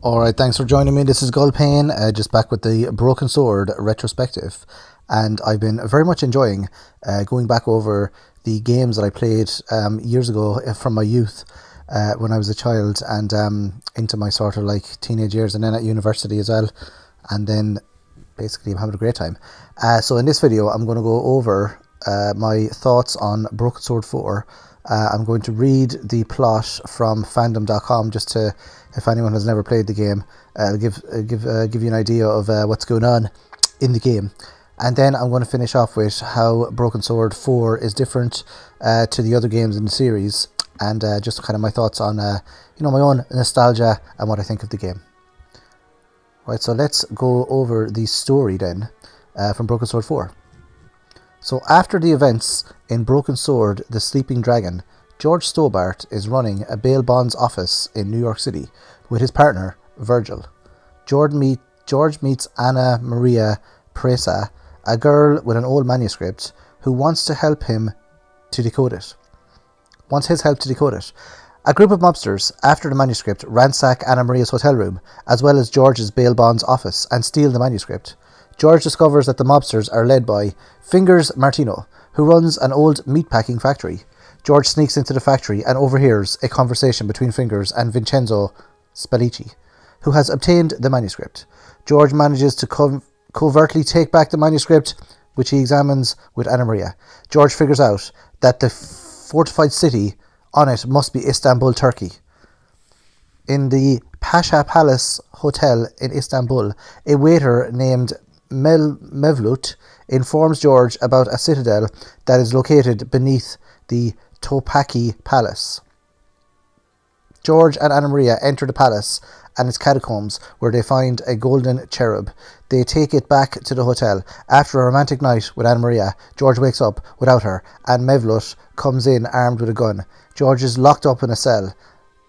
Alright, thanks for joining me. This is Gulpane, just back with the Broken Sword retrospective. And I've been very much enjoying going back over the games that I played years ago from my youth when I was a child and into my sort of like teenage years and then at university as well. And then basically I'm having a great time. So in this video I'm going to go over my thoughts on Broken Sword 4. I'm going to read the plot from Fandom.com just to, if anyone has never played the game, give you an idea of what's going on in the game. And then I'm going to finish off with how Broken Sword 4 is different to the other games in the series, and just kind of my thoughts on my own nostalgia and what I think of the game. Right, so let's go over the story then from Broken Sword 4. So after the events in Broken Sword, The Sleeping Dragon, George Stobbart is running a bail bonds office in New York City with his partner, Virgil. George meets Anna Maria Presa, a girl with an old manuscript who wants his help to decode it. A group of mobsters, after the manuscript, ransack Anna Maria's hotel room, as well as George's bail bonds office, and steal the manuscript. George discovers that the mobsters are led by Fingers Martino, who runs an old meatpacking factory. George sneaks into the factory and overhears a conversation between Fingers and Vincenzo Spallici, who has obtained the manuscript. George manages to covertly take back the manuscript, which he examines with Anna Maria. George figures out that the fortified city on it must be Istanbul, Turkey. In the Pasha Palace Hotel in Istanbul, a waiter named Mevlut informs George about a citadel that is located beneath the Topkapi Palace. George and Anna Maria enter the palace and its catacombs, where they find a golden cherub. They take it back to the hotel. After a romantic night with Anna Maria, George wakes up without her, and Mevlut comes in armed with a gun. George is locked up in a cell,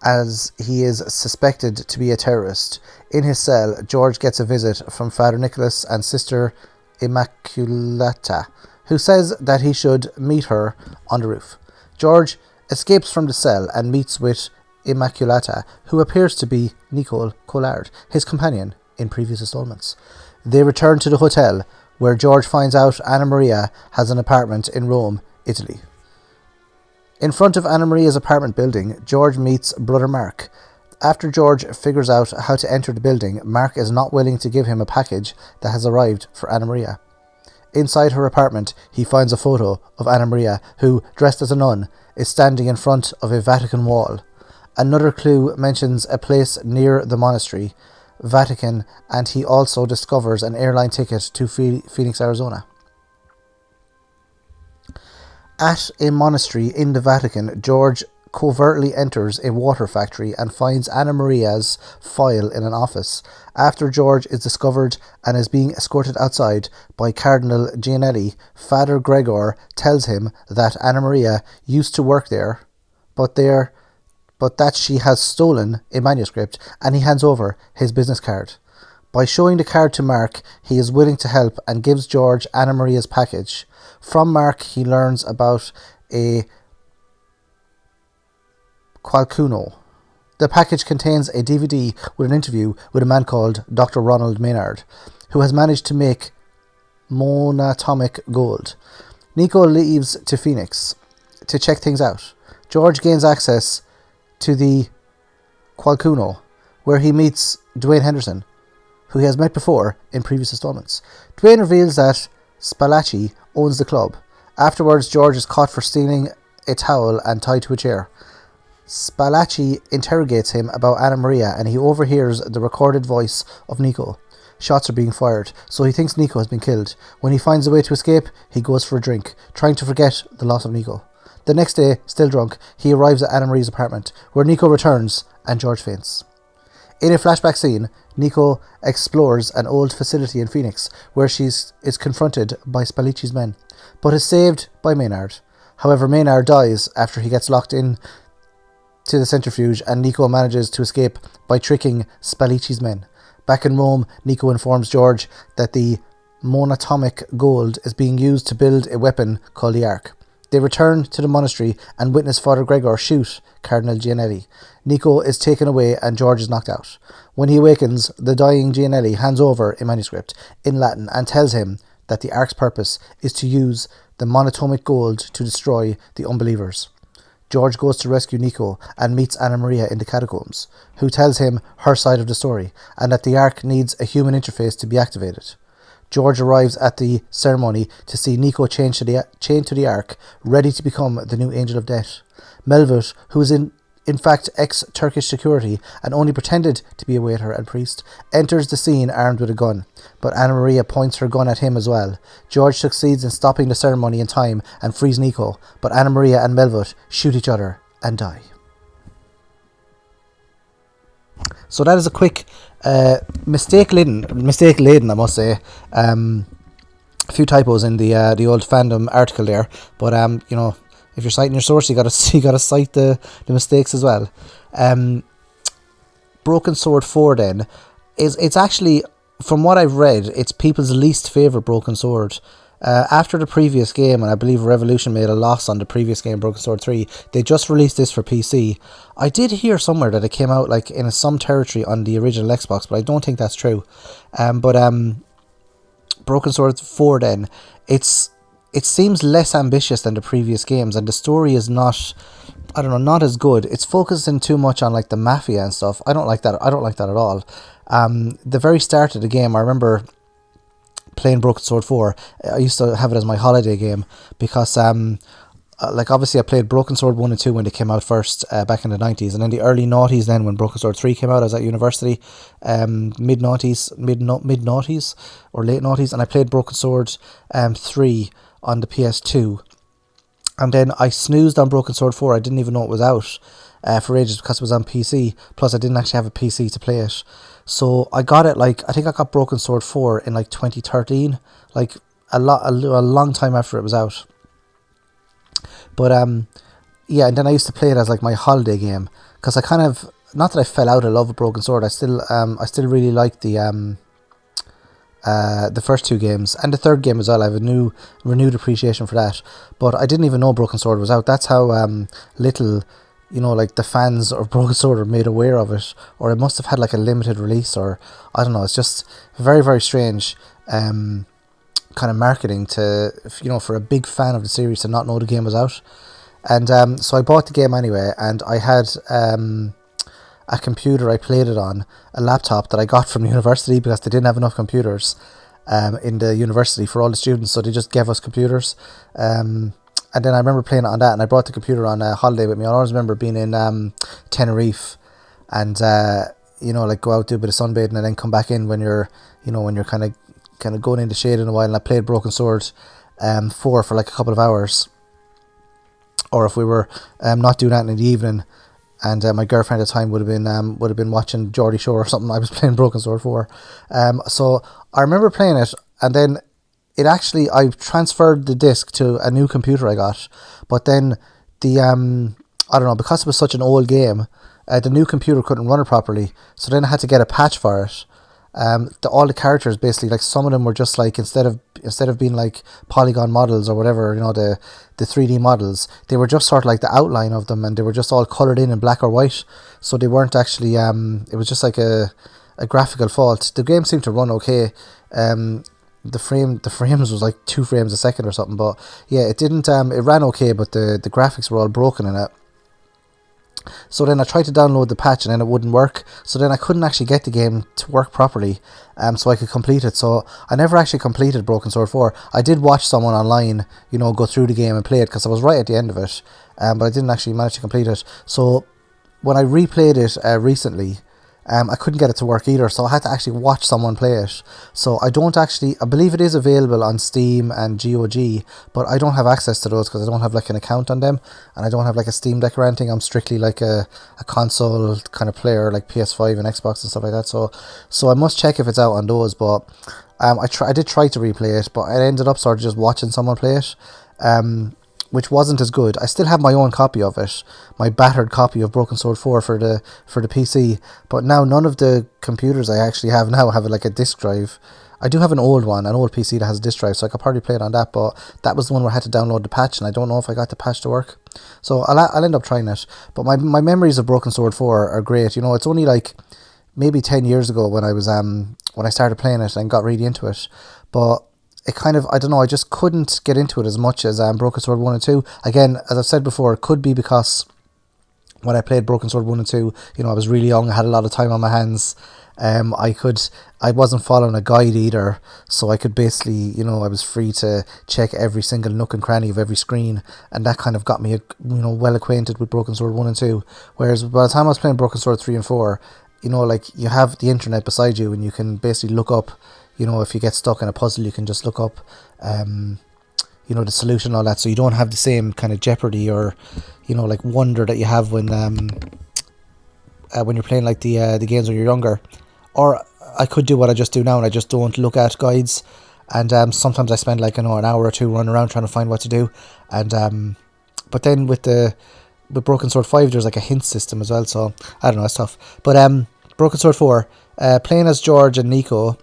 as he is suspected to be a terrorist. In his cell, George gets a visit from Father Nicholas and Sister Immaculata, who says that he should meet her on the roof. George escapes from the cell and meets with Immaculata, who appears to be Nicole Collard, his companion in previous installments. They return to the hotel, where George finds out Anna Maria has an apartment in Rome, Italy. In front of Anna Maria's apartment building, George meets brother Mark. After George figures out how to enter the building, Mark is not willing to give him a package that has arrived for Anna Maria. Inside her apartment, he finds a photo of Anna Maria, who, dressed as a nun, is standing in front of a Vatican wall. Another clue mentions a place near the monastery, Vatican, and he also discovers an airline ticket to Phoenix, Arizona. At a monastery in the Vatican, George covertly enters a water factory and finds Anna Maria's file in an office. After George is discovered and is being escorted outside by Cardinal Gianelli, Father Gregor tells him that Anna Maria used to work there, but that she has stolen a manuscript, and he hands over his business card. By showing the card to Mark, he is willing to help and gives George Anna Maria's package. From Mark, he learns about a qualcuno. The package contains a DVD with an interview with a man called Dr. Ronald Maynard, who has managed to make monatomic gold. Nico leaves to Phoenix to check things out. George gains access to the qualcuno, where he meets Dwayne Henderson, who he has met before in previous installments. Dwayne reveals that Spallici owns the club. Afterwards, George is caught for stealing a towel and tied to a chair. Spallici interrogates him about Anna Maria, and he overhears the recorded voice of Nico. Shots are being fired, so he thinks Nico has been killed. When he finds a way to escape, he goes for a drink, trying to forget the loss of Nico. The next day, still drunk, he arrives at Anna Maria's apartment, where Nico returns and George faints. In a flashback scene, Nico explores an old facility in Phoenix, where she is confronted by Spallici's men, but is saved by Maynard. However, Maynard dies after he gets locked in to the centrifuge, and Nico manages to escape by tricking Spallici's men. Back in Rome, Nico informs George that the monatomic gold is being used to build a weapon called the Ark. They return to the monastery and witness Father Gregor shoot Cardinal Gianelli. Nico is taken away and George is knocked out. When he awakens, the dying Gianelli hands over a manuscript in Latin and tells him that the Ark's purpose is to use the monatomic gold to destroy the unbelievers. George goes to rescue Nico and meets Anna Maria in the catacombs, who tells him her side of the story and that the Ark needs a human interface to be activated. George arrives at the ceremony to see Nico chained to the Ark, ready to become the new Angel of Death. Melvut, who is in fact ex-Turkish security and only pretended to be a waiter and priest, enters the scene armed with a gun, but Anna Maria points her gun at him as well. George succeeds in stopping the ceremony in time and frees Nico, but Anna Maria and Melvut shoot each other and die. So that is a quick mistake laden, I must say. A few typos in the old Fandom article there, but if you're citing your source, you gotta cite the mistakes as well. Broken Sword 4 then it's actually, from what I've read, it's people's least favourite Broken Sword. After the previous game, and I believe Revolution made a loss on the previous game, Broken Sword 3, they just released this for PC. I did hear somewhere that it came out like in some territory on the original Xbox, but I don't think that's true. Broken Sword 4 then, it seems less ambitious than the previous games, and the story is not as good. It's focusing too much on like the mafia and stuff. I don't like that at all. The very start of the game, I remember playing Broken Sword 4. I used to have it as my holiday game because obviously I played Broken Sword 1 and 2 when they came out first back in the 90s, and in the early noughties then when Broken Sword 3 came out, I was at university, mid noughties or late noughties, and I played Broken Sword 3 on the PS2, and then I snoozed on Broken Sword 4. I didn't even know it was out for ages because it was on PC, plus I didn't actually have a PC to play it. So I got it I think I got Broken Sword 4 in 2013, a long time after it was out. But and then I used to play it as my holiday game because I kind of, not that I fell out of love with Broken Sword, I still really like the first two games and the third game as well. I have a renewed appreciation for that, but I didn't even know Broken Sword was out. That's how little the fans of Broken Sword are made aware of it, or it must have had a limited release, or I don't know. It's just very, very strange kind of marketing to, for a big fan of the series to not know the game was out. And so I bought the game anyway, and I had a computer I played it on, a laptop that I got from university because they didn't have enough computers in the university for all the students, so they just gave us computers. And then I remember playing it on that, and I brought the computer on a holiday with me. I always remember being in Tenerife, and go out, do a bit of sunbathing, and then come back in when you're kind of going in the shade in a while. And I played Broken Sword 4 for a couple of hours, or if we were not doing that in the evening, and my girlfriend at the time would have been watching Geordie Shore or something, I was playing Broken Sword 4. So I remember playing it, and then I transferred the disc to a new computer I got, but then because it was such an old game, the new computer couldn't run it properly, so then I had to get a patch for it. All the characters basically, some of them were just instead of being polygon models or whatever, the 3D models, they were just sort of the outline of them, and they were just all coloured in black or white, so they weren't actually, it was just a graphical fault. The game seemed to run okay. The frames was 2 frames a second or something, but yeah, it didn't, it ran okay, but the graphics were all broken in it. So then I tried to download the patch, and then it wouldn't work, so then I couldn't actually get the game to work properly, so I could complete it. So I never actually completed Broken Sword 4. I did watch someone online, go through the game and play it, because I was right at the end of it, but I didn't actually manage to complete it. So when I replayed it recently, I couldn't get it to work either, so I had to actually watch someone play it. So I believe it is available on Steam and GOG, but I don't have access to those because I don't have an account on them, and I don't have a Steam Deck or anything. I'm strictly a console kind of player, PS5 and Xbox and stuff like that. So I must check if it's out on those, but I did try to replay it, but I ended up sort of just watching someone play it, which wasn't as good. I still have my own copy of it, my battered copy of Broken Sword 4 for the PC, but now none of the computers I actually have now have a disc drive. I do have an old one, an old PC that has a disk drive, so I could probably play it on that, but that was the one where I had to download the patch, and I don't know if I got the patch to work. So I'll end up trying it. But my memories of Broken Sword 4 are great. You know, it's only like maybe 10 years ago when I started playing it and got really into it. But it kind of, I don't know, I just couldn't get into it as much as Broken Sword 1 and 2. Again, as I've said before, it could be because when I played Broken Sword 1 and 2, you know, I was really young, I had a lot of time on my hands. I wasn't following a guide either, so I could basically, you know, I was free to check every single nook and cranny of every screen, and that kind of got me, you know, well acquainted with Broken Sword 1 and 2. Whereas by the time I was playing Broken Sword 3 and 4, you know, like, you have the internet beside you, and you can basically look up, you know, if you get stuck in a puzzle, you can just look up, you know, the solution and all that, so you don't have the same kind of jeopardy or, you know, like, wonder that you have when you're playing, like, the games when you're younger. Or I could do what I just do now, and I just don't look at guides, and sometimes I spend, like, you know, an hour or two running around trying to find what to do, and but then with Broken Sword 5, there's like a hint system as well, so I don't know, it's tough. But Broken Sword 4, playing as George and Nico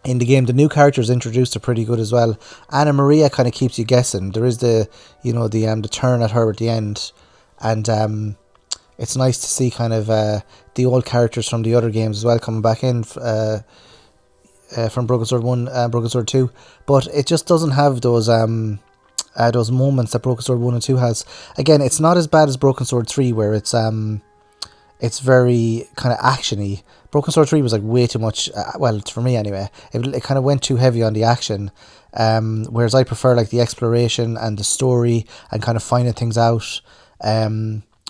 in the game, the new characters introduced are pretty good as well. Anna Maria kind of keeps you guessing. There is the, you know, the turn at her at the end, and it's nice to see kind of the old characters from the other games as well coming back in from Broken Sword 1 and Broken Sword 2, but it just doesn't have those moments that Broken Sword 1 and 2 has. Again, it's not as bad as Broken Sword 3, where it's very kind of actiony. Broken Sword 3 was like way too much, well, for me anyway, it kind of went too heavy on the action, whereas I prefer like the exploration and the story and kind of finding things out,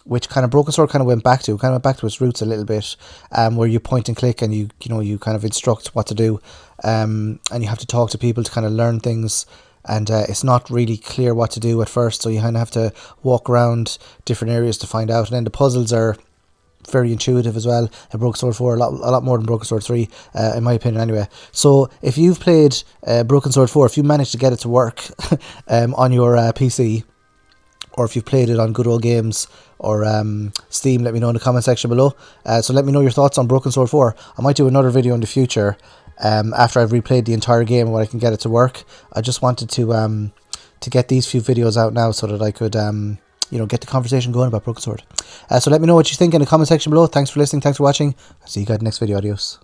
which kind of Broken Sword kind of went back to its roots a little bit, where you point and click and you kind of instruct what to do, and you have to talk to people to kind of learn things, and it's not really clear what to do at first, so you kind of have to walk around different areas to find out, and then the puzzles are very intuitive as well in Broken Sword 4, a lot more than Broken Sword 3, in my opinion anyway. So if you've played Broken Sword 4, if you managed to get it to work on your PC, or if you've played it on Good Old Games or Steam, let me know in the comment section below. So let me know your thoughts on Broken Sword 4. I might do another video in the future after I've replayed the entire game when I can get it to work. I just wanted to get these few videos out now so that I could get the conversation going about Broken Sword. So let me know what you think in the comment section below. Thanks for listening, thanks for watching. I'll see you guys in the next video. Adios.